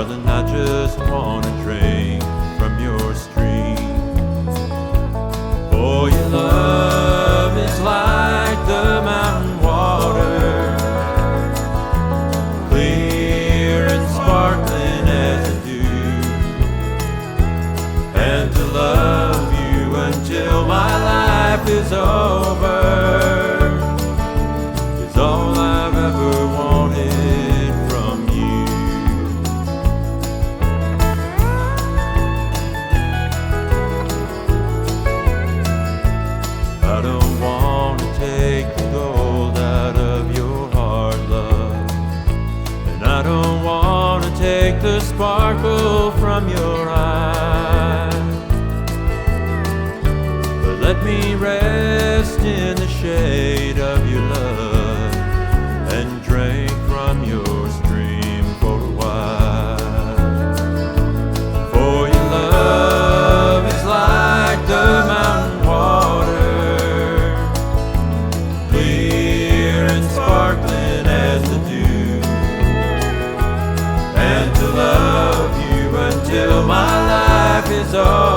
Darling, I just want to drink from your stream. For your love is like the mountain water, clear and sparkling as the dew. And to love you until my life is over is all I've ever wanted from you. I don't want to take the gold out of your heart, love, and I don't want to take the sparkle from your eyes. But let me rest in the shade of your love and drink from your stream for a while. For your love is like the mountain water, clear and sparkling as the dew. And to love you until my life is over